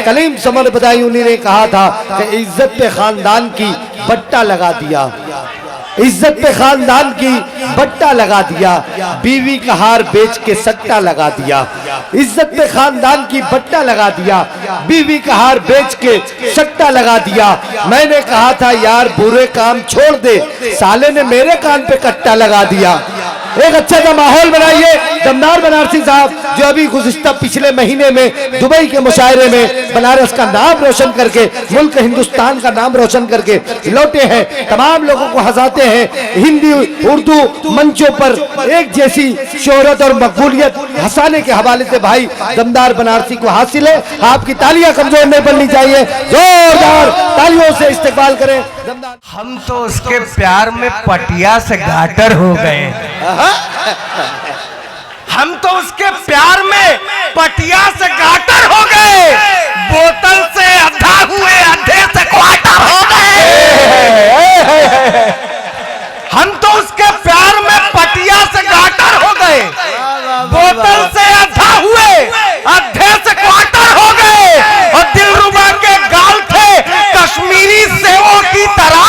Kaleem summer Badayuni ने कहा था कि इज्जत पे खानदान की बट्टा लगा दिया, इज्जत पे खानदान की बट्टा लगा दिया, बीवी का हार बेच के सट्टा लगा दिया। इज्जत पे खानदान की बट्टा लगा दिया, बीवी का हार बेच के सट्टा लगा दिया। मैंने कहा था यार बुरे काम छोड़ दे, साले ने मेरे कान पे कट्टा लगा दिया। एक अच्छा सा माहौल बनाइए। दमदार बनारसी साहब जो अभी गुज़िश्ता पिछले महीने में दुबई के मुशायरे में बनारस का नाम रोशन करके, मुल्क हिंदुस्तान का नाम रोशन करके लौटे हैं, तमाम लोगों को हंसाते हैं। हिंदी उर्दू मंचों पर एक जैसी शोहरत और मकबूलियत हंसाने के हवाले से भाई दमदार बनारसी को हासिल है। आपकी तालियां कमजोर नहीं बननी चाहिए, जोरदार तालियों से इस्तेमाल करें। हम तो उसके प्यार में पटिया से गाटर हो गए, हम तो उसके प्यार में पटिया से गाटर हो गए, बोतल से अद्धा हुए, अद्धे से क्वार्टर हो गए। हम तो उसके प्यार में पटिया से गाटर हो गए, बोतल से अद्धा हुए, अद्धे से क्वार्टर हो गए। और दिलरुबा के गाल थे कश्मीरी सेवों की तरह,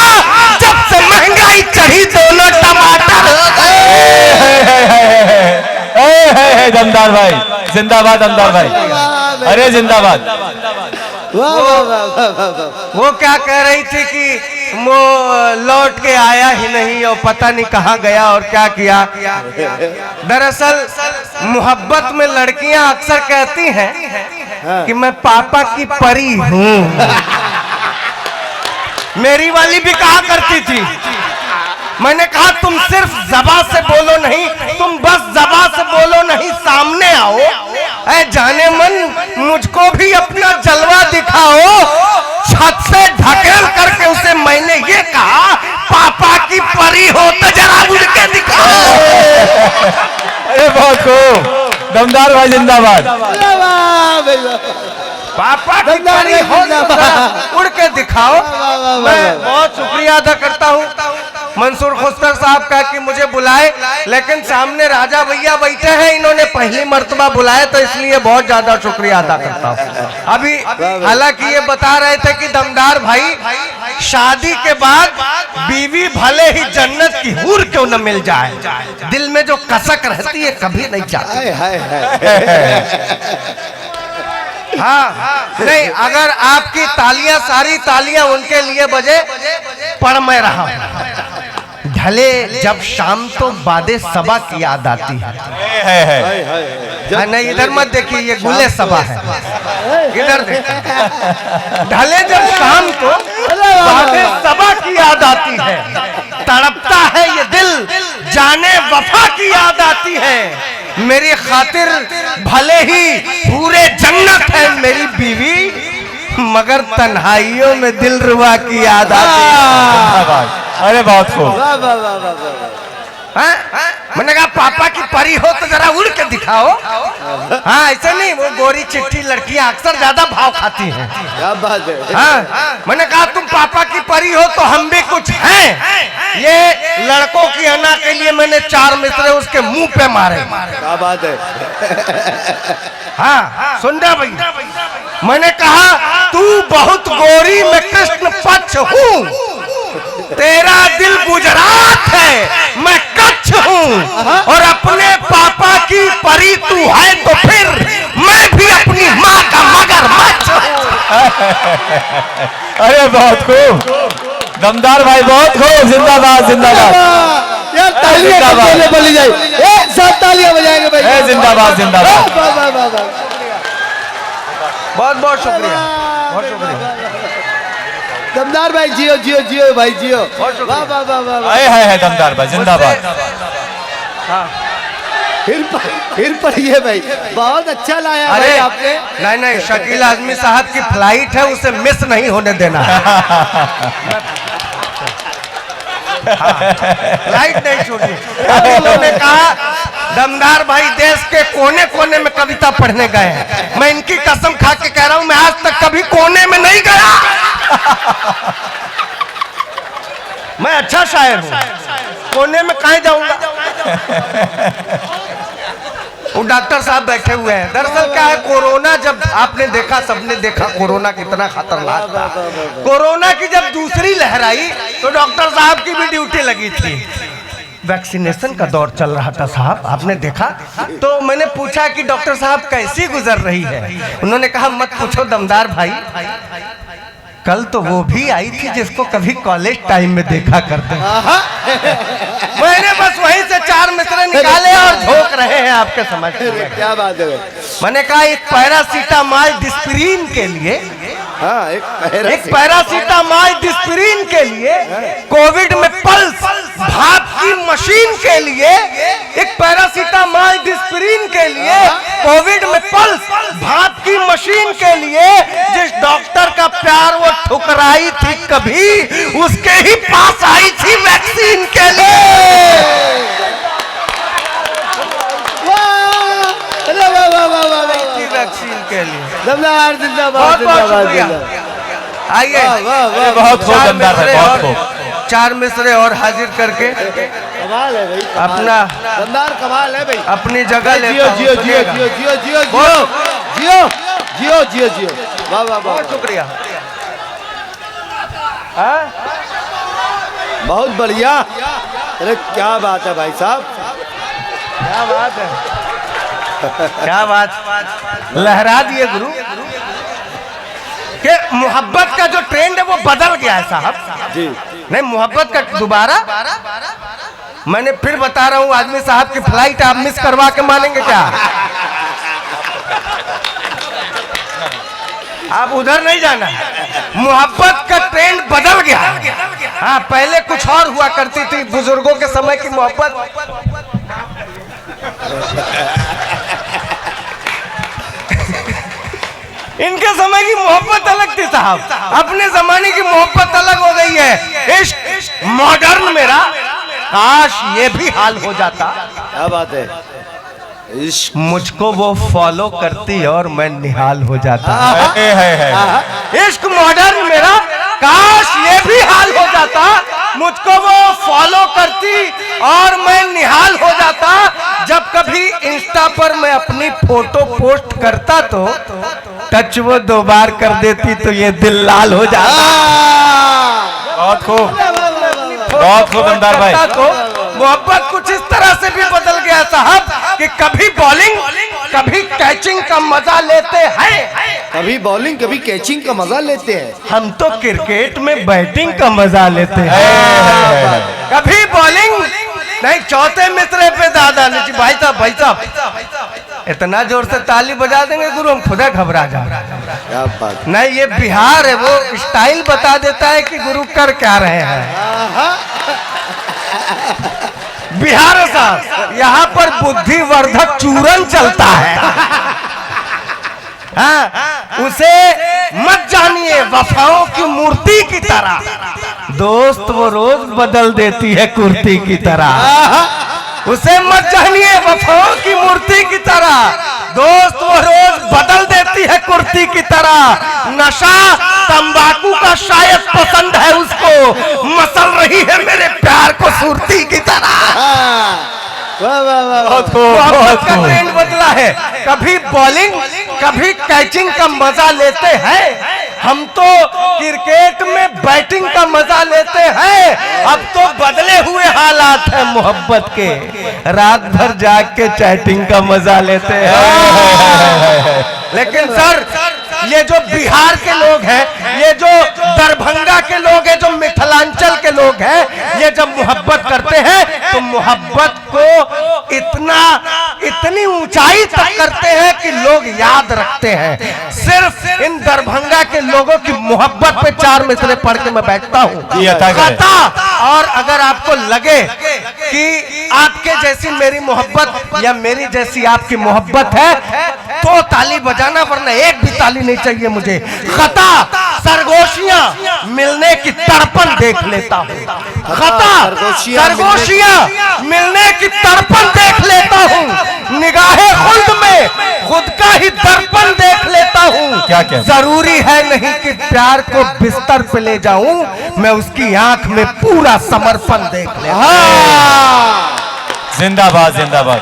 जब से महंगाई चढ़ी दोनों टमाटर हो गए। दमदार भाई जिंदाबाद, दमदार भाई अरे जिंदाबाद। वो क्या कह रही थी कि वो लौट के आया ही नहीं और पता नहीं कहाँ गया और क्या किया। दरअसल मोहब्बत में लड़कियां अक्सर कहती हैं कि मैं पापा की परी हूँ। मेरी वाली भी कहा करती थी। मैंने कहा तुम सिर्फ ज़बान से बोलो नहीं, तुम बस ज़बान से बोलो नहीं, सामने आओ। ऐ जाने मन मुझको भी अपना जलवा दिखाओ। छत से ढकेल करके उसे मैंने ये कहा, पापा की परी हो तो जरा उड़ के दिखाओ। अरे बहुत खूब, दमदार भाई जिंदाबाद। पापा की परी हो तो उड़ के दिखाओ। मैं बहुत शुक्रिया अदा करता हूँ मंसूर खुस्तर साहब का कि मुझे बुलाए, लेकिन सामने राजा भैया बैठे हैं, इन्होंने पहली मर्तबा बुलाए तो इसलिए बहुत ज्यादा शुक्रिया अदा करता हूँ। अभी हालांकि ये बता रहे थे कि दमदार भाई शादी के बाद बीवी भले ही जन्नत की हूर क्यों न मिल जाए, दिल में जो कसक रहती है कभी नहीं जाती। हाँ नहीं, अगर आपकी तालियां, सारी तालियां उनके लिए बजे, पढ़ मैं रहा ढले जब शाम तो बादे सबा की याद आती है। नहीं इधर मत देखिए, ये गुले सबा है, इधर देखिए। ढले जब शाम तो बादे सबा की याद आती है, तड़पता है ये दिल जाने वफा की याद आती है। मेरी खातिर भले ही पूरे जन्नत है मेरी बीवी, मगर तन्हाइयों में दिलरुबा की याद आती है। अरे बहुत खूब। मैंने कहा पापा की परी हो तो जरा उड़ के दिखाओ। हाँ ऐसे नहीं, वो गोरी चिट्ठी लड़कियां अक्सर ज्यादा भाव खाती हैं। क्या बात है। हाँ मैंने कहा तुम पापा की परी हो तो हम भी कुछ हैं। ये लड़कों की अना के लिए मैंने 4 मिसरे उसके मुंह पे मारे। क्या बात है। हाँ सुन रहा भैया, मैंने कहा तू बहुत गोरी, मैं कृष्ण पक्ष हूँ, तेरा दिल गुजरात है, मैं कच्छ हूँ, और अपने पापा की परी तू है तो फिर मैं भी अपनी माँ का मगरमच्छ हूँ। अरे बहुत खूब, दमदार भाई बहुत खूब, जिंदाबाद जिंदाबाद। यार तालियां बोली जाए, एक साथ तालियां बजाएंगे भाई। जिंदाबाद जिंदाबाद। बहुत बहुत शुक्रिया, बहुत शुक्रिया। दमदार भाई जियो जियो जियो भाई जियो। वाह वाह वाह वाह। है दमदार भाई जिंदाबाद। हाँ फिर पढ़िए भाई, बहुत अच्छा लाया भाई आपने। नहीं नहीं, शकील आजमी साहब की फ्लाइट है, उसे मिस नहीं होने देना। फ्लाइट नहीं छूटी। उन्होंने कहा दमदार भाई देश के कोने कोने में कविता पढ़ने गए हैं। मैं इनकी कसम खा के कह रहा हूं, मैं आज तक कभी कोने में नहीं गया। मैं अच्छा शायर हूं, कोने में कहाँ जाऊंगा। वो डॉक्टर साहब बैठे हुए हैं। दरअसल क्या है, कोरोना जब आपने देखा, सबने देखा कोरोना कितना खतरनाक था। कोरोना की जब दूसरी लहर आई तो डॉक्टर साहब की भी ड्यूटी लगी थी। वैक्सीनेशन का दौर चल रहा था साहब, आपने देखा। तो मैंने पूछा कि डॉक्टर साहब कैसी गुजर रही है। उन्होंने कहा मत पूछो दमदार भाई, कल तो वो भी आई थी जिसको कभी कॉलेज टाइम में देखा करते। मैंने बस वहीं से 4 मिसरे निकाले और झोंक रहे हैं आपके समझ में। क्या बात है। मैंने कहा एक पैरासीटामॉल डिस्प्रिन के लिए, हाँ, एक पैरासीटामॉल डिस्प्रिन के लिए, कोविड में पल्स भाप की मशीन के लिए, एक पैरासीटामॉल डिस्प्रिन के लिए, कोविड में पल्स भाप की मशीन के लिए जिस डॉक्टर का प्यार वो ठुकराई थी कभी, उसके ही पास आई थी वैक्सीन के लिए। वैक्सीन के लिए दमदार जिंदाबाद। बहुत शुक्रिया। आइए बहुत खूब दमदार है, बहुत खूब। 4 मिसरे और हाजिर करके कमाल है भाई, अपना दमदार कमाल है भाई। अपनी जगह ले जियो जियो जियो जियो जियो जियो जियो जियो जियो जियो। वाह वाह वाह, बहुत शुक्रिया। बहुत बढ़िया। अरे क्या बात है भाई साहब, क्या बात है, क्या बात, लहरा दिए गुरु। कि मोहब्बत का जो ट्रेंड है वो बदल गया है साहब जी। नहीं, मोहब्बत का दोबारा, मैंने फिर बता रहा हूँ, आदमी साहब की फ्लाइट आप मिस करवा के मानेंगे क्या? आप उधर नहीं जाना। मोहब्बत का ट्रेंड बदल गया। हाँ, पहले कुछ और हुआ करती थी, बुजुर्गों के समय की मोहब्बत। इनके समय की मोहब्बत अलग थी साहब, अपने जमाने की मोहब्बत अलग हो गई है। इश्क मॉडर्न मेरा, काश ये भी हाल हो जाता। क्या बात है, इश्क मुझको वो फॉलो करती और मैं निहाल हो जाता। इश्क मॉडर्न मेरा, काश ये भी हाल हो जाता। मुझको वो फॉलो करती और मैं निहाल हो जाता। जब कभी इंस्टा पर मैं अपनी फोटो पोस्ट करता तो टच वो 2 बार कर देती तो ये दिल लाल हो जाता। बहुत खूब, बहुत खूब दमदार भाई। तो मोहब्बत कुछ इस तरह से भी बदल गया साहब कि कभी बॉलिंग कभी कैचिंग का मजा लेते हैं, कभी बॉलिंग कभी कैचिंग का मजा लेते हैं। हम तो क्रिकेट में बैटिंग का मजा लेते हैं। कभी बॉलिंग नहीं, चौथे मिसरे पे दादा ने भाई साहब इतना जोर से ताली बजा देंगे गुरु, हम खुदा घबरा जा। क्या बात, नहीं, ये बिहार है, वो स्टाइल बता देता है कि गुरु कर क्या रहे हैं। बिहार साहब, यहाँ पर बुद्धिवर्धक चूरन चलता है। हाँ, उसे मत जानिए वफाओं की मूर्ति की तरह, दोस्त वो रोज बदल देती है कुर्ती की तरह। उसे मत जानिए वफाओं की मूर्ति की तरह, दोस्त वो रोज बदल देती है कुर्ती की तरह। नशा तंबाकू का शायद पसंद है उसको, मसल रही है मेरे प्यार को सुरती की तरह। वाह वाह वाह, मोहब्बत का ट्रेंड बदला है। कभी बॉलिंग कभी कैचिंग का मजा लेते हैं। हम तो क्रिकेट में बैटिंग का मजा लेते हैं। अब तो बदले हुए हालात हैं मोहब्बत के, रात भर जाग के चैटिंग का मजा लेते हैं। लेकिन सर, ये जो बिहार के लोग हैं, ये जो दरभंगा के लोग हैं, जो मिथिलांचल के लोग हैं, ये जब मोहब्बत करते हैं तो मोहब्बत को इतनी ऊंचाई तक करते हैं कि लोग याद रखते हैं। सिर्फ इन दरभंगा के लोगों की मोहब्बत पे 4 मिसरे पढ़ के मैं बैठता हूँ। और अगर आपको लगे कि आपके जैसी मेरी मोहब्बत या मेरी जैसी आपकी मोहब्बत है तो ताली बजाना, वरना एक भी ताली नहीं चाहिए मुझे। खता सरगोशियां मिलने की तड़पन देख लेता हूँ। खता सरगोशियां मिलने की तड़पन देख लेता हूँ। निगाहे खुद में खुद का ही दर्पण देख लेता हूँ। क्या जरूरी है नहीं कि प्यार को बिस्तर पे ले जाऊं, मैं उसकी आंख में पूरा समर्पण देख लेता हूँ। जिंदाबाद जिंदाबाद।